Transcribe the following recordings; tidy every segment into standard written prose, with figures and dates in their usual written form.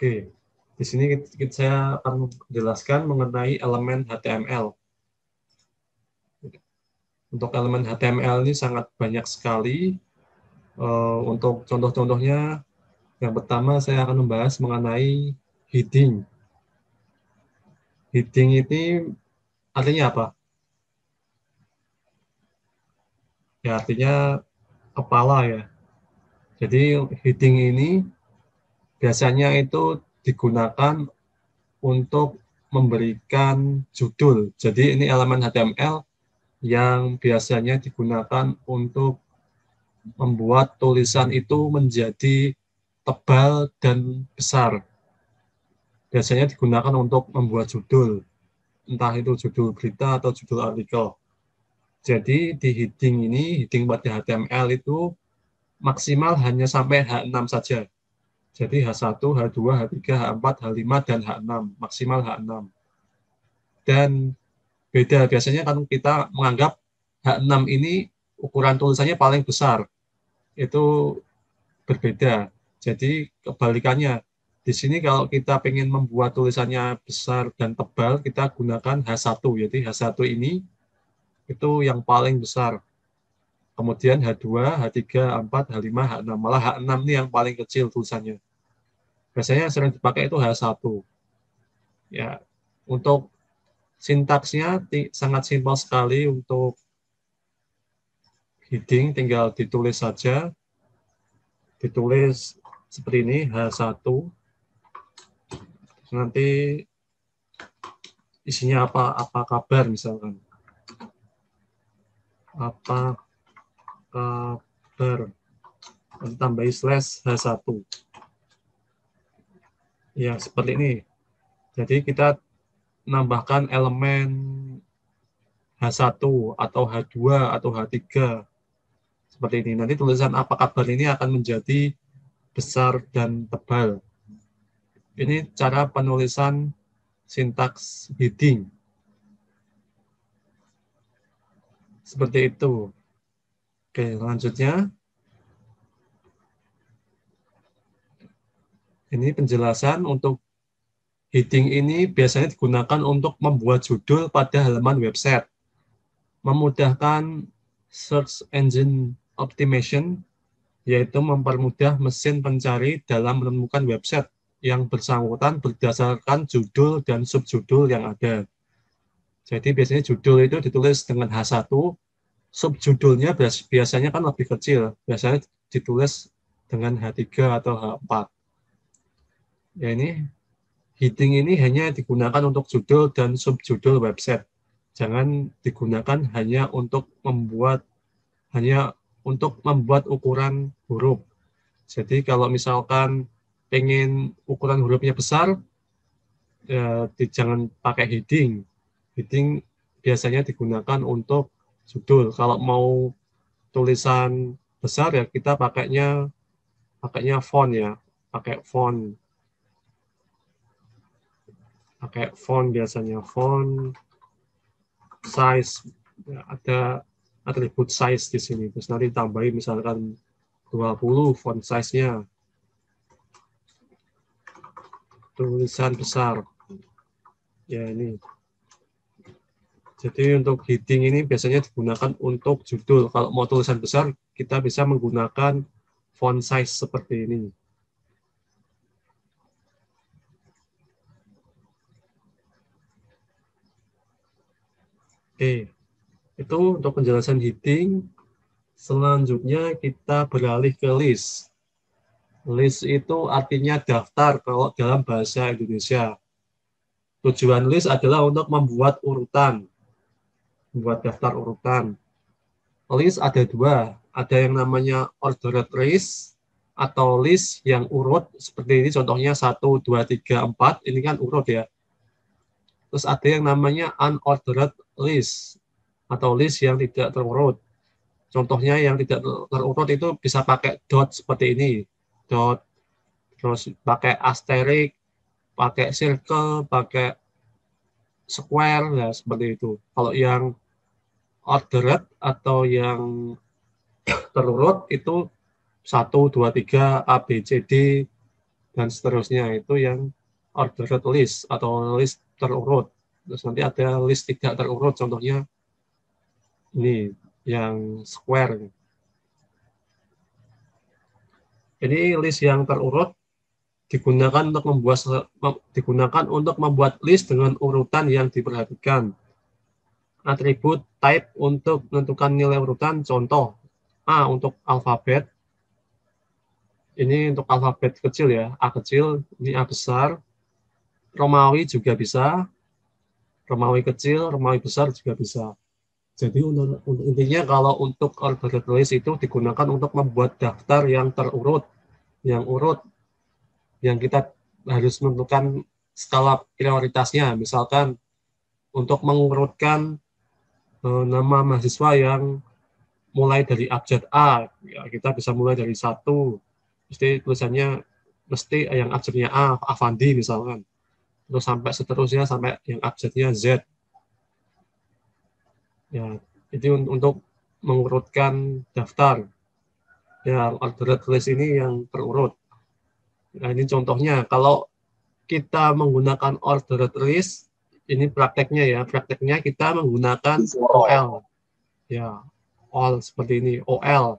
Oke, di sini saya akan menjelaskan mengenai elemen HTML. Untuk elemen HTML ini sangat banyak sekali. Untuk contoh-contohnya, yang pertama saya akan membahas mengenai heading. Heading ini artinya apa? Ya, artinya kepala ya. Jadi heading ini biasanya itu digunakan untuk memberikan judul. Jadi ini elemen HTML yang biasanya digunakan untuk membuat tulisan itu menjadi tebal dan besar. Biasanya digunakan untuk membuat judul, entah itu judul berita atau judul artikel. Jadi di heading ini, heading pada HTML itu maksimal hanya sampai H6 saja. Jadi H1, H2, H3, H4, H5, dan H6. Maksimal H6. Dan beda, biasanya kan kita menganggap H6 ini ukuran tulisannya paling besar. Itu berbeda. Jadi kebalikannya. Di sini kalau kita ingin membuat tulisannya besar dan tebal, kita gunakan H1. Jadi H1 ini itu yang paling besar. Kemudian H2, H3, H4, H5, H6. Malah H6 ini yang paling kecil tulisannya. Biasanya yang sering dipakai itu H1. Ya, untuk sintaksnya sangat simpel sekali. Untuk heading tinggal ditulis saja. Ditulis seperti ini, H1. Nanti isinya apa kabar misalkan. Apa kabar. Tambahi slash H1. Ya, seperti ini. Jadi kita nambahkan elemen H1 atau H2 atau H3 seperti ini. Nanti tulisan apa kabar ini akan menjadi besar dan tebal. Ini cara penulisan sintaks heading. Seperti itu. Oke, selanjutnya. Ini penjelasan untuk heading ini biasanya digunakan untuk membuat judul pada halaman website. Memudahkan search engine optimization, yaitu mempermudah mesin pencari dalam menemukan website yang bersangkutan berdasarkan judul dan subjudul yang ada. Jadi biasanya judul itu ditulis dengan H1, subjudulnya biasanya kan lebih kecil, biasanya ditulis dengan H3 atau H4. Ya, ini heading ini hanya digunakan untuk judul dan subjudul website. Jangan digunakan hanya untuk membuat ukuran huruf. Jadi kalau misalkan pengen ukuran hurufnya besar, ya, jangan pakai heading. Heading biasanya digunakan untuk judul. Kalau mau tulisan besar ya kita pakainya font ya, pakai font biasanya, font size, ya, ada atribut size di sini. Terus nanti tambahin misalkan 20 font size-nya. Tulisan besar. Ya, ini. Jadi untuk heading ini biasanya digunakan untuk judul. Kalau mau tulisan besar, kita bisa menggunakan font size seperti ini. Oke, itu untuk penjelasan heading. Selanjutnya kita beralih ke list. List itu artinya daftar kalau dalam bahasa Indonesia. Tujuan list adalah untuk membuat urutan, membuat daftar urutan. List ada dua, ada yang namanya ordered list atau list yang urut, seperti ini contohnya 1, 2, 3, 4, ini kan urut ya. Terus ada yang namanya unordered list atau list yang tidak terurut. Contohnya yang tidak terurut itu bisa pakai dot seperti ini, dot, terus pakai asterik, pakai circle, pakai square, ya seperti itu. Kalau yang ordered atau yang terurut itu 1, 2, 3, A, B, C, D, dan seterusnya, itu yang ordered list atau list terurut. Terus nanti ada list tidak terurut, contohnya ini yang square. Ini list yang terurut digunakan untuk membuat list dengan urutan yang diperhatikan. Atribut type untuk menentukan nilai urutan, contoh A untuk alfabet. Ini untuk alfabet kecil ya, A kecil, ini A besar. Romawi juga bisa, Romawi kecil, Romawi besar juga bisa. Jadi untuk intinya kalau untuk ordered list itu digunakan untuk membuat daftar yang terurut, yang urut, yang kita harus menentukan skala prioritasnya. Misalkan untuk mengurutkan nama mahasiswa yang mulai dari abjad A, ya, kita bisa mulai dari 1, mesti tulisannya mesti yang abjadnya A, Avandi misalkan, terus sampai seterusnya sampai yang abjadnya Z. Ya, itu untuk mengurutkan daftar. Yang ordered list ini yang terurut. Nah, ini contohnya kalau kita menggunakan ordered list, ini prakteknya ya, prakteknya kita menggunakan OL. Ya, OL seperti ini, OL.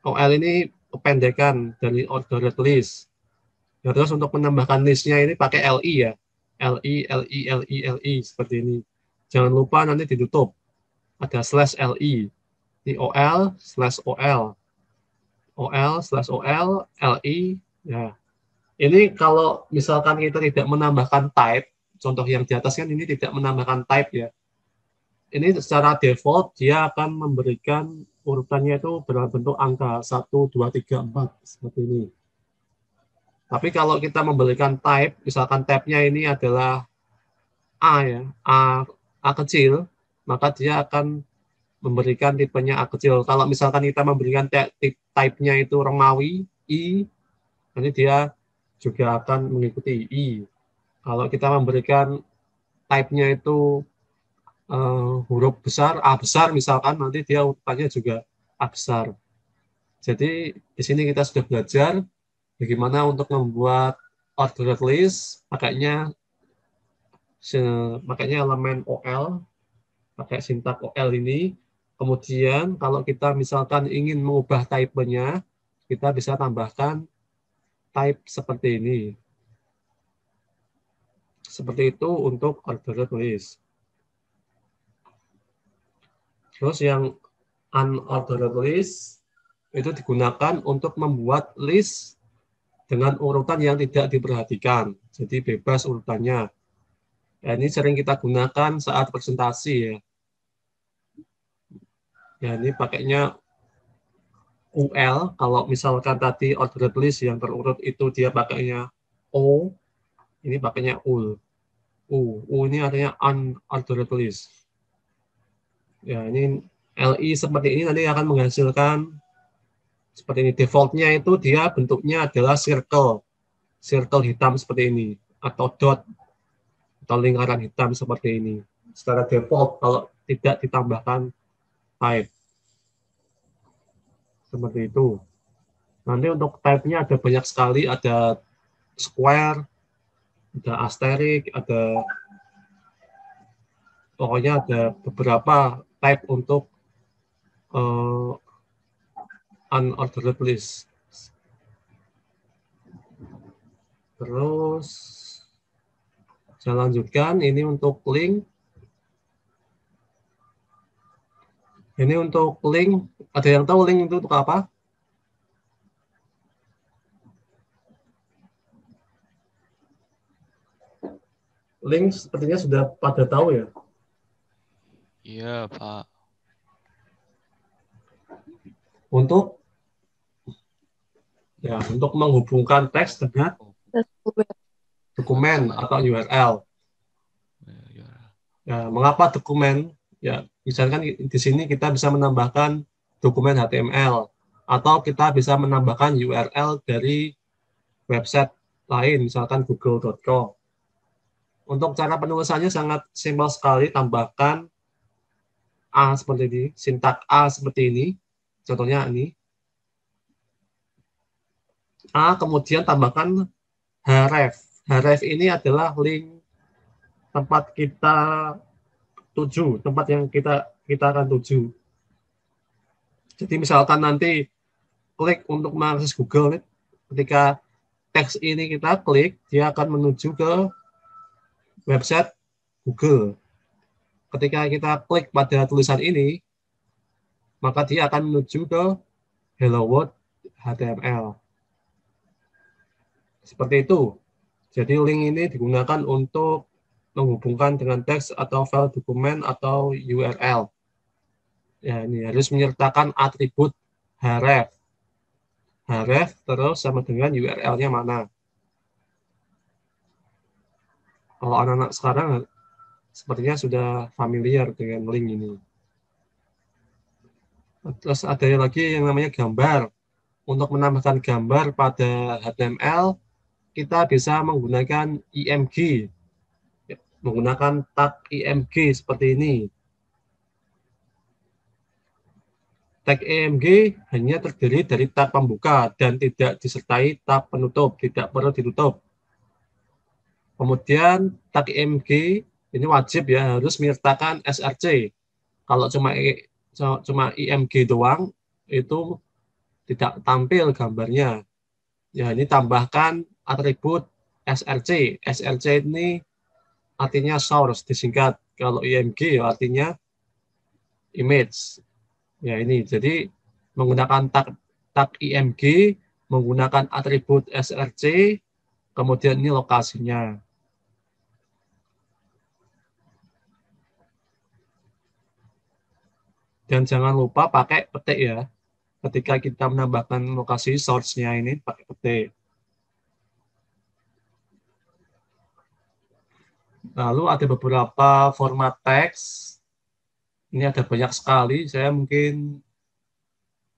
OL ini kependekan dari ordered list. Ya, terus untuk menambahkan listnya ini pakai LI ya. LI, LI, LI, LI, seperti ini. Jangan lupa nanti ditutup. Ada slash LI. Ini OL, slash OL. OL, slash OL, LI. Ya. Ini kalau misalkan kita tidak menambahkan type, contoh yang di atas kan ini tidak menambahkan type ya. Ini secara default dia akan memberikan urutannya itu dalam bentuk angka 1, 2, 3, 4 seperti ini. Tapi kalau kita memberikan type, misalkan type-nya ini adalah A ya, A kecil, maka dia akan memberikan tipenya A kecil. Kalau misalkan kita memberikan type-nya itu Romawi, I, nanti dia juga akan mengikuti I. Kalau kita memberikan type-nya itu huruf besar, A besar misalkan, nanti dia urutannya juga A besar. Jadi di sini kita sudah belajar bagaimana untuk membuat ordered list, pakainya elemen OL, pakai sintak OL ini. Kemudian kalau kita misalkan ingin mengubah type-nya, kita bisa tambahkan type seperti ini. Seperti itu untuk ordered list. Terus yang unordered list itu digunakan untuk membuat list dengan urutan yang tidak diperhatikan. Jadi bebas urutannya. Ya, ini sering kita gunakan saat presentasi ya. Ya, ini pakainya UL. Kalau misalkan tadi ordered list yang terurut itu dia pakainya O, ini pakainya UL. U ini artinya unordered list. Ya, ini LI seperti ini nanti akan menghasilkan seperti ini. Defaultnya itu dia bentuknya adalah circle hitam seperti ini, atau dot, atau lingkaran hitam seperti ini. Secara default kalau tidak ditambahkan type. Seperti itu. Nanti untuk type-nya ada banyak sekali, ada square, ada asterisk, ada pokoknya ada beberapa type untuk unordered list. Terus saya lanjutkan, ini untuk link. Ini untuk link, ada yang tahu link itu untuk apa? Link sepertinya sudah pada tahu ya? Iya, Pak. Untuk menghubungkan teks dengan dokumen atau URL. Ya, mengapa dokumen? Ya, misalkan di sini kita bisa menambahkan dokumen HTML atau kita bisa menambahkan URL dari website lain, misalkan google.com. Untuk cara penulisannya sangat simpel sekali, tambahkan A seperti ini, sintak A seperti ini, contohnya ini. A, kemudian tambahkan href. Href ini adalah link tempat kita tuju, tempat yang kita akan tuju. Jadi misalkan nanti klik untuk mengakses Google, ketika teks ini kita klik, dia akan menuju ke website Google. Ketika kita klik pada tulisan ini, maka dia akan menuju ke Hello World HTML. Seperti itu. Jadi link ini digunakan untuk menghubungkan dengan teks atau file dokumen atau URL. Ya, ini harus menyertakan atribut href. Href terus sama dengan URL-nya mana. Kalau anak-anak sekarang sepertinya sudah familiar dengan link ini. Terus ada lagi yang namanya gambar. Untuk menambahkan gambar pada HTML, kita bisa menggunakan IMG. Menggunakan tag IMG seperti ini. Tag IMG hanya terdiri dari tag pembuka dan tidak disertai tag penutup, tidak perlu ditutup. Kemudian tag IMG ini wajib ya harus menyertakan src. Kalau cuma IMG doang itu tidak tampil gambarnya. Ya, ini tambahkan atribut src. src ini artinya source disingkat. Kalau IMG ya artinya image. Ya, ini jadi menggunakan tag IMG, menggunakan atribut src, kemudian ini lokasinya. Dan jangan lupa pakai petik ya. Ketika kita menambahkan lokasi source-nya ini pakai petik. Lalu ada beberapa format teks. Ini ada banyak sekali. Saya mungkin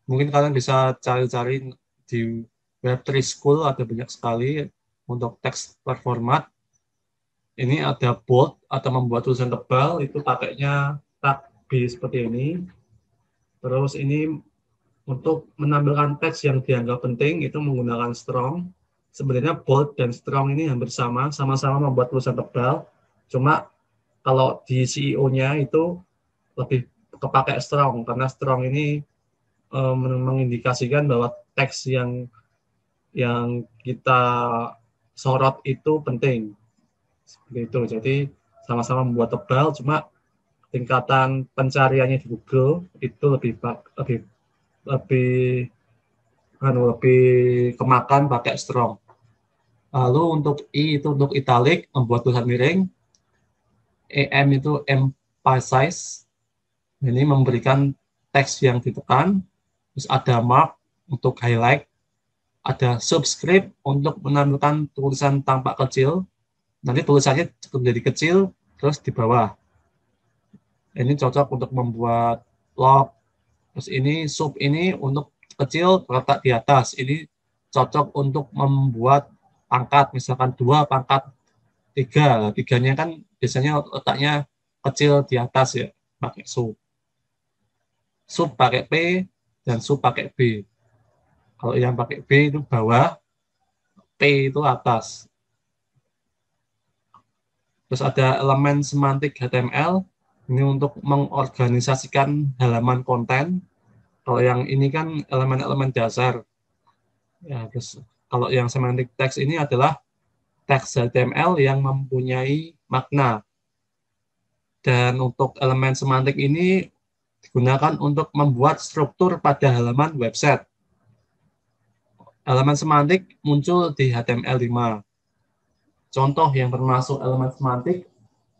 kalian bisa cari-cari di Web3 School, ada banyak sekali untuk teks per format. Ini ada bold atau membuat tulisan tebal, itu pakainya tag B seperti ini. Terus ini untuk menampilkan teks yang dianggap penting itu menggunakan strong. Sebenarnya bold dan strong ini hampir sama-sama membuat tulisan tebal. Cuma kalau di CEO-nya itu lebih kepakai strong, karena strong ini mengindikasikan bahwa teks yang kita sorot itu penting. Seperti itu. Jadi sama-sama membuat tebal, cuma tingkatan pencariannya di Google itu lebih kemakan pakai strong. Lalu untuk I itu untuk italic, membuat tulisan miring. EM itu emphasize, ini memberikan teks yang ditekan. Terus ada mark untuk highlight. Ada subscript untuk menampilkan tulisan tampak kecil. Nanti tulisannya menjadi kecil, terus di bawah. Ini cocok untuk membuat log. Terus ini sub ini untuk kecil terletak di atas. Ini cocok untuk membuat pangkat, misalkan 2 pangkat 3. 3-nya kan biasanya letaknya kecil di atas ya, pakai sub. Sub pakai P dan sub pakai B. Kalau yang pakai B itu bawah, P itu atas. Terus ada elemen semantik HTML, ini untuk mengorganisasikan halaman konten. Kalau yang ini kan elemen-elemen dasar. Ya, terus kalau yang semantik teks ini adalah teks HTML yang mempunyai makna. Dan untuk elemen semantik ini digunakan untuk membuat struktur pada halaman website. Elemen semantik muncul di HTML5. Contoh yang termasuk elemen semantik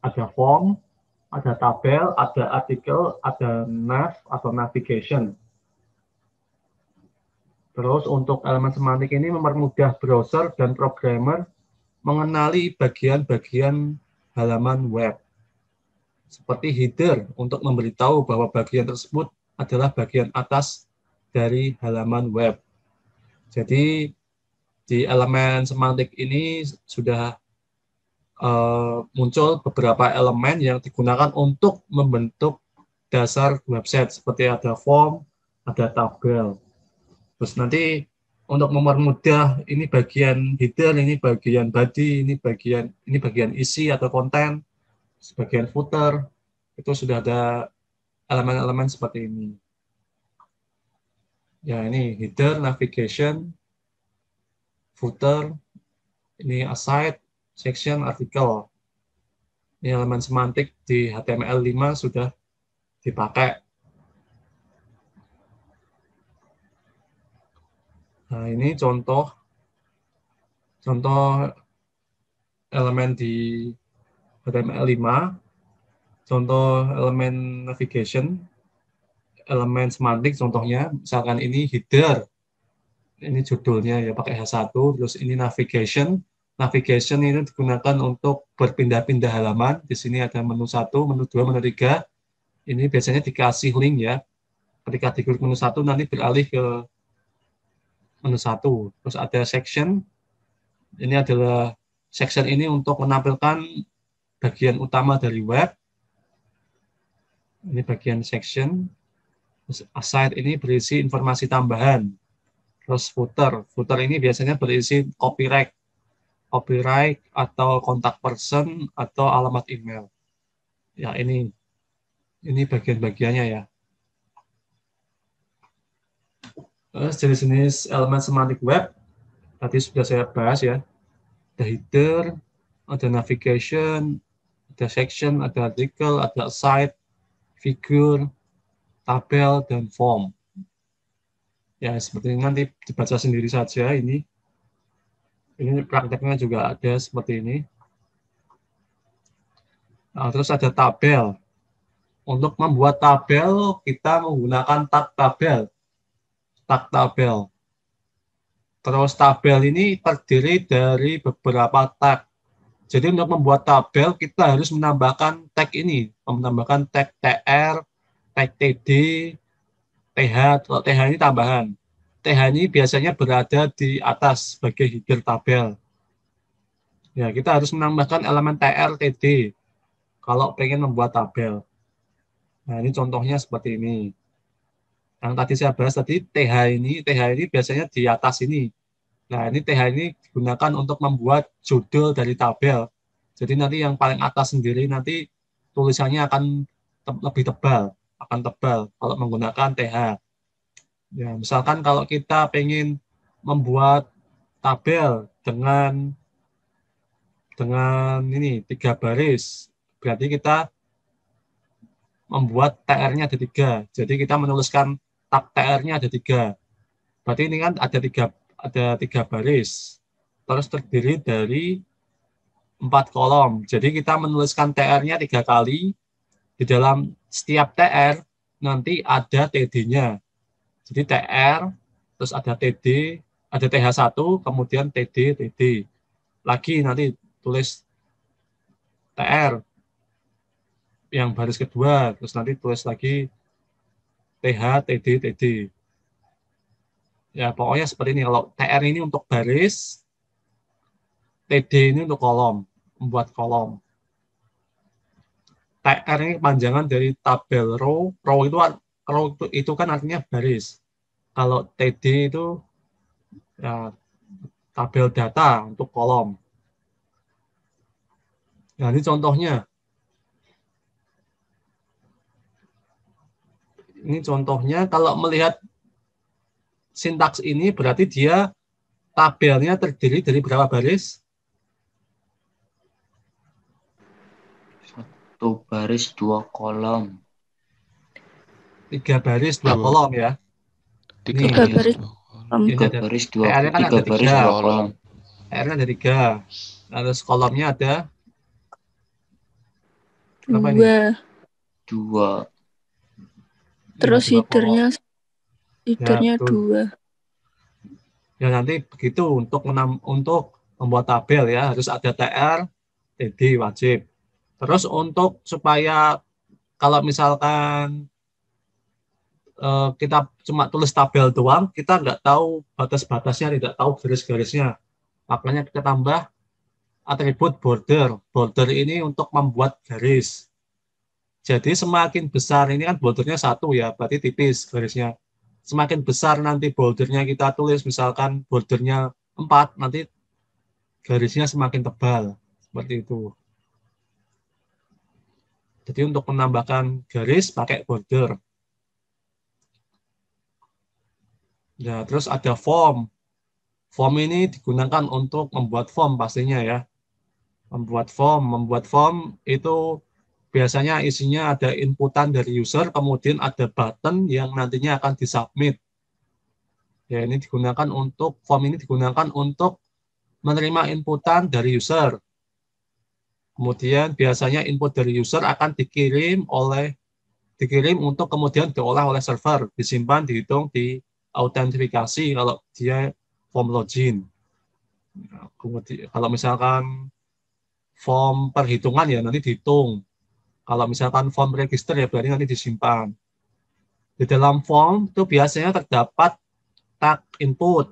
ada form, ada tabel, ada artikel, ada nav atau navigation. Terus untuk elemen semantik ini mempermudah browser dan programmer mengenali bagian-bagian halaman web. Seperti header untuk memberitahu bahwa bagian tersebut adalah bagian atas dari halaman web. Jadi di elemen semantik ini sudah muncul beberapa elemen yang digunakan untuk membentuk dasar website, seperti ada form, ada tabel. Terus nanti untuk mempermudah ini bagian header, ini bagian body, ini bagian isi atau konten, bagian footer, itu sudah ada elemen-elemen seperti ini. Ya, ini header, navigation, footer, ini aside, section, artikel. Ini elemen semantik di HTML5 sudah dipakai. Nah, ini contoh elemen di HTML5, contoh elemen navigation, elemen semantik contohnya, misalkan ini header, ini judulnya ya pakai H1, terus ini navigation. Navigation ini digunakan untuk berpindah-pindah halaman. Di sini ada menu 1, menu 2, menu 3. Ini biasanya dikasih link ya. Ketika diklik menu 1 nanti beralih ke menu 1. Terus ada section. Ini adalah section ini untuk menampilkan bagian utama dari web. Ini bagian section. Terus aside ini berisi informasi tambahan. Terus footer. Footer ini biasanya berisi copyright atau kontak person atau alamat email. Ya, ini bagian-bagiannya ya. Terus jenis-jenis elemen semantik web tadi sudah saya bahas ya. Ada header, ada navigation, ada section, ada artikel, ada site, figure, tabel, dan form. Ya, seperti ini nanti dibaca sendiri saja ini. Ini prakteknya juga ada seperti ini. Nah, terus ada tabel. Untuk membuat tabel, kita menggunakan tag tabel. Terus tabel ini terdiri dari beberapa tag. Jadi untuk membuat tabel, kita harus menambahkan tag ini. Menambahkan tag TR, tag TD, TH. Kalau TH ini tambahan. TH ini biasanya berada di atas sebagai header tabel. Ya, kita harus menambahkan elemen TR, TD kalau pengen membuat tabel. Nah, ini contohnya seperti ini. Yang tadi saya bahas tadi, TH ini biasanya di atas ini. Nah, ini TH ini digunakan untuk membuat judul dari tabel. Jadi nanti yang paling atas sendiri nanti tulisannya akan lebih tebal, kalau menggunakan TH. Ya, misalkan kalau kita pengen membuat tabel dengan ini 3 baris, berarti kita membuat TR-nya ada 3. Jadi kita menuliskan tab TR-nya ada 3. Berarti ini kan ada 3 baris. Terus terdiri dari 4 kolom. Jadi kita menuliskan TR-nya 3 kali. Di dalam setiap TR nanti ada TD-nya. Jadi TR, terus ada TD, ada TH1, kemudian TD. Lagi nanti tulis TR yang baris kedua, terus nanti tulis lagi TH, TD. Ya, pokoknya seperti ini. Kalau TR ini untuk baris, TD ini untuk kolom, membuat kolom. TR ini panjangan dari tabel row. Row itu kan artinya baris. Kalau TD itu ya, tabel data untuk kolom. Nah, ini contohnya. Ini contohnya kalau melihat sintaks ini berarti dia tabelnya terdiri dari berapa baris? 1 baris 2 kolom. 3 baris 2 kolom ya. 3 baris 2 kolom. 3 baris 2 TR-nya kan ada 3 kolom. TR-nya ada 3. Terus kolomnya ada berapa ini? 2. Terus Ya, headernya 2. Ya nanti begitu untuk membuat tabel ya harus ada TR, TD wajib. Terus untuk supaya kalau misalkan kita cuma tulis tabel doang, kita nggak tahu batas-batasnya, tidak tahu garis-garisnya. Makanya kita tambah atribut border. Border ini untuk membuat garis. Jadi semakin besar ini kan bordernya 1 ya, berarti tipis garisnya. semakin besar nanti bordernya kita tulis, misalkan bordernya 4, nanti garisnya semakin tebal. Seperti itu. Jadi untuk menambahkan garis pakai border. Ya, terus ada form. Form ini digunakan untuk membuat form pastinya ya. Membuat form itu biasanya isinya ada inputan dari user, kemudian ada button yang nantinya akan disubmit. Ya, ini digunakan untuk form ini digunakan untuk menerima inputan dari user. Kemudian biasanya input dari user akan dikirim untuk kemudian diolah oleh server, disimpan, dihitung, diautentifikasi kalau dia form login. Kemudian kalau misalkan form perhitungan ya nanti dihitung. Kalau misalkan form register ya berarti nanti disimpan. Di dalam form itu biasanya terdapat tag input.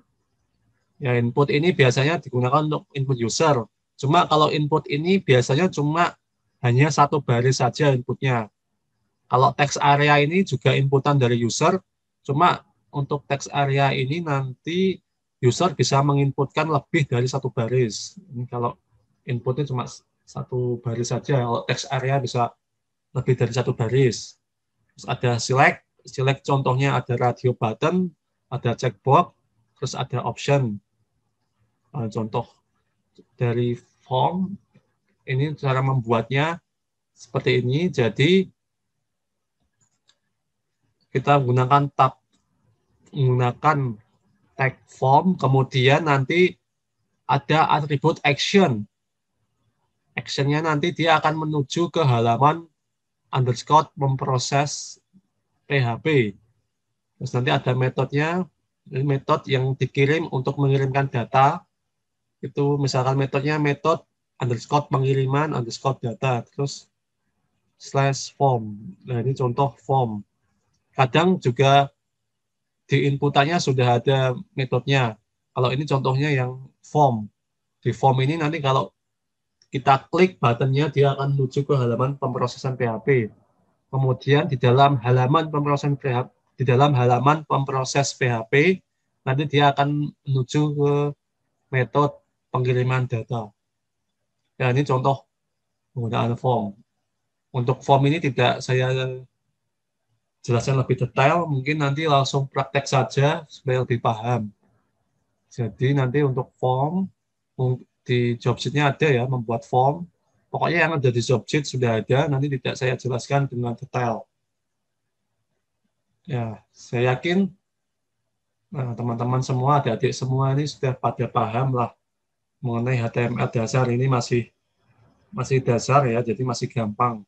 Ya, input ini biasanya digunakan untuk input user. Cuma kalau input ini biasanya cuma hanya satu baris saja inputnya. Kalau text area ini juga inputan dari user, cuma untuk text area ini nanti user bisa menginputkan lebih dari satu baris. Ini kalau inputnya cuma satu baris saja, kalau text area bisa lebih dari satu baris. Terus ada select contohnya ada radio button, ada checkbox, terus ada option. Contoh dari form ini cara membuatnya seperti ini. Jadi kita menggunakan tag form, kemudian nanti ada atribut action. Actionnya nanti dia akan menuju ke halaman underscore memproses PHP. Terus nanti ada metodenya, metode yang dikirim untuk mengirimkan data. Itu misalkan metodenya metode underscore pengiriman underscore data, terus slash form. Nah ini contoh form. Kadang juga di inputannya sudah ada metodenya. Kalau ini contohnya yang form. Di form ini nanti kalau kita klik buttonnya, dia akan menuju ke halaman pemrosesan PHP. Kemudian di dalam halaman pemproses PHP, nanti dia akan menuju ke metode pengiriman data. Ya, ini contoh penggunaan form. Untuk form ini tidak saya jelaskan lebih detail, mungkin nanti langsung praktek saja supaya lebih paham. Jadi nanti untuk form, di job sheet-nya ada ya, membuat form. Pokoknya yang ada di job sheet sudah ada, nanti tidak saya jelaskan dengan detail. Ya, saya yakin teman-teman semua, adik-adik semua ini sudah pada paham lah mengenai HTML dasar ini masih dasar ya, jadi masih gampang.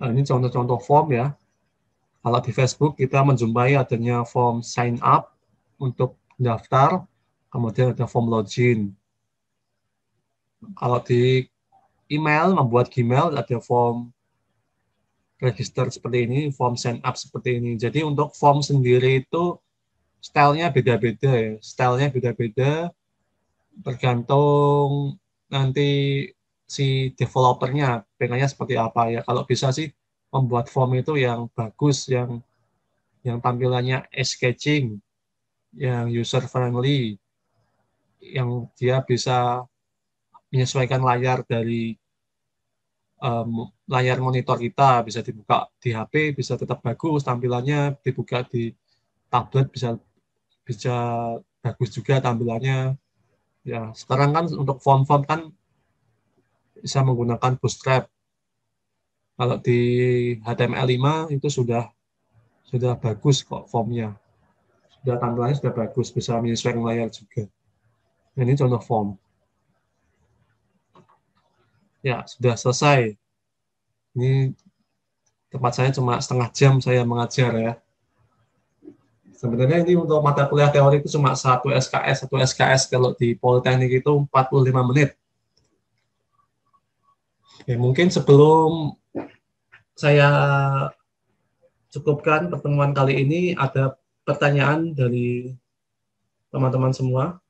Nah, ini contoh-contoh form ya. Kalau di Facebook kita menjumpai adanya form sign up untuk daftar, kemudian ada form login. Kalau di email, membuat Gmail, ada form register seperti ini, form sign up seperti ini. Jadi untuk form sendiri itu stylenya beda-beda ya. Stylenya beda-beda tergantung nanti si developernya pengennya seperti apa ya. Kalau bisa sih membuat form itu yang bagus, yang tampilannya eye-catching, yang user friendly, yang dia bisa menyesuaikan layar dari layar monitor kita, bisa dibuka di HP, bisa tetap bagus tampilannya, dibuka di tablet bisa bagus juga tampilannya. Ya, sekarang kan untuk form-form kan bisa menggunakan Bootstrap. Kalau di HTML5 itu sudah bagus kok formnya. Sudah tampilannya sudah bagus, bisa menyesuaikan layar juga. Nah, ini contoh form. Ya, sudah selesai. Ini tempat saya cuma setengah jam saya mengajar ya. Sebenarnya ini untuk mata kuliah teori itu cuma satu SKS kalau di Politeknik itu 45 menit. Oke, mungkin sebelum saya cukupkan pertemuan kali ini, ada pertanyaan dari teman-teman semua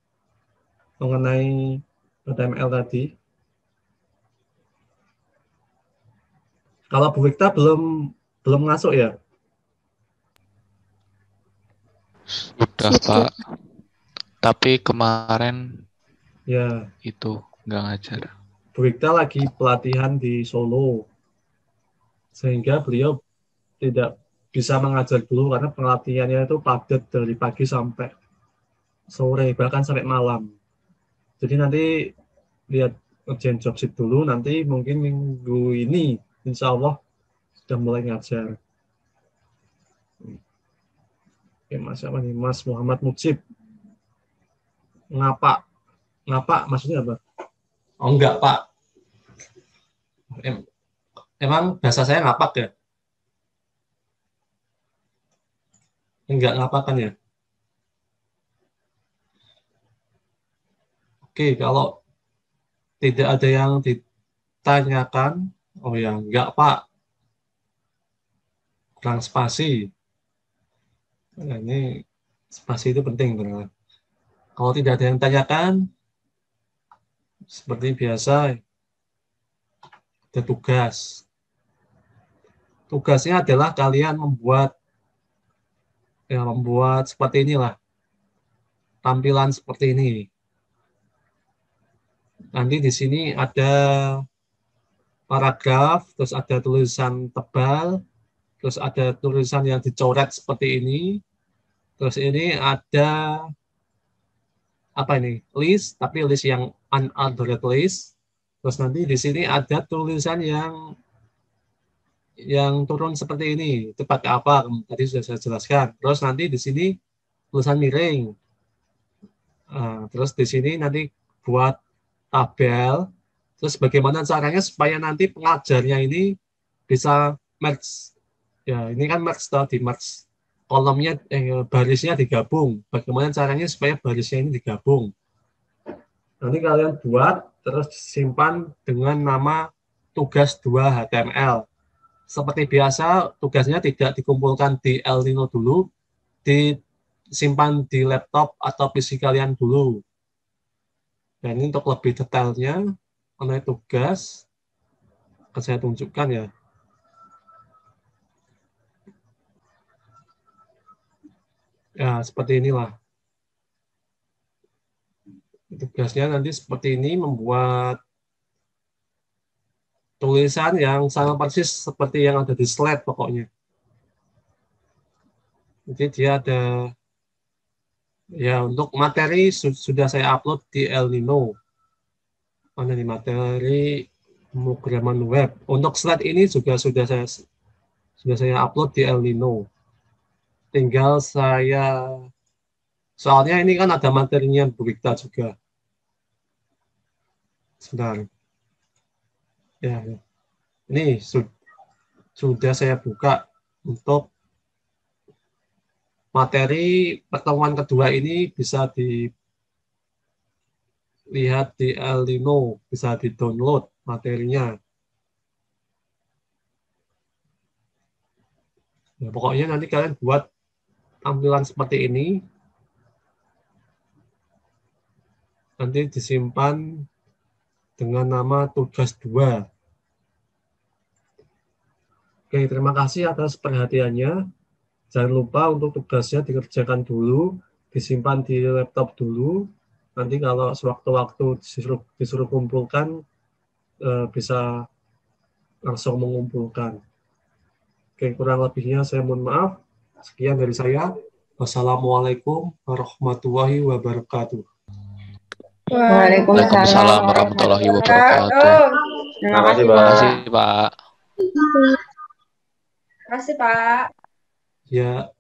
mengenai HTML tadi. Kalau Bu Wikta belum masuk ya? Sudah, Sudah. Pak. Tapi kemarin Ya, itu nggak ngajar. Bu Wikta lagi pelatihan di Solo, sehingga beliau tidak bisa mengajar dulu karena pelatihannya itu padat dari pagi sampai sore, bahkan sampai malam. Jadi nanti lihat ngerjain job sheet dulu, nanti mungkin minggu ini insya Allah sudah mulai ngajar. Oke, Mas apa nih? Mas Muhammad Mujib. Ngapa? Ngapa maksudnya apa? Oh enggak, Pak. Emang bahasa saya ngapak ya? Enggak ngapakan ya? Oke, kalau tidak ada yang ditanyakan, oh ya enggak, Pak. Kurang spasi. Nah, ini spasi itu penting, benar. Kalau tidak ada yang tanyakan, seperti biasa, ada tugas. Tugasnya adalah kalian membuat seperti inilah, tampilan seperti ini. Nanti di sini ada paragraf, terus ada tulisan tebal, terus ada tulisan yang dicoret seperti ini, terus ini ada apa ini, list, tapi list yang unordered list, terus nanti di sini ada tulisan yang turun seperti ini, itu pakai apa? Tadi sudah saya jelaskan. Terus nanti di sini tulisan miring. Terus di sini nanti buat tabel. Terus bagaimana caranya supaya nanti pengajarnya ini bisa merge. Ya, ini kan merge di merge. Kolomnya, barisnya digabung. Bagaimana caranya supaya barisnya ini digabung. Nanti kalian buat, terus simpan dengan nama tugas 2 HTML. Seperti biasa, tugasnya tidak dikumpulkan di El Nino dulu, disimpan di laptop atau PC kalian dulu. Dan ini untuk lebih detailnya, mengenai tugas, akan saya tunjukkan ya. Ya, seperti inilah. Tugasnya nanti seperti ini, membuat tulisan yang sama persis seperti yang ada di slide pokoknya. Jadi dia ada, ya untuk materi sudah saya upload di El Nino. Mana di materi pemrograman web. Untuk slide ini juga sudah saya upload di El Nino. Tinggal soalnya ini kan ada materinya Bu Wikta juga. Sebentar. Ya. Ini sudah saya buka untuk materi pertemuan kedua ini, bisa dilihat di El Nino, bisa di-download materinya. Ya, pokoknya nanti kalian buat tampilan seperti ini, nanti disimpan dengan nama tugas 2. Oke, terima kasih atas perhatiannya. Jangan lupa untuk tugasnya dikerjakan dulu, disimpan di laptop dulu. Nanti kalau sewaktu-waktu disuruh kumpulkan, bisa langsung mengumpulkan. Oke, kurang lebihnya saya mohon maaf. Sekian dari saya. Wassalamualaikum warahmatullahi wabarakatuh. Waalaikumsalam warahmatullahi wabarakatuh. Terima kasih, Terima Pak. kasih, Pak. Terima kasih, Pak. Ya.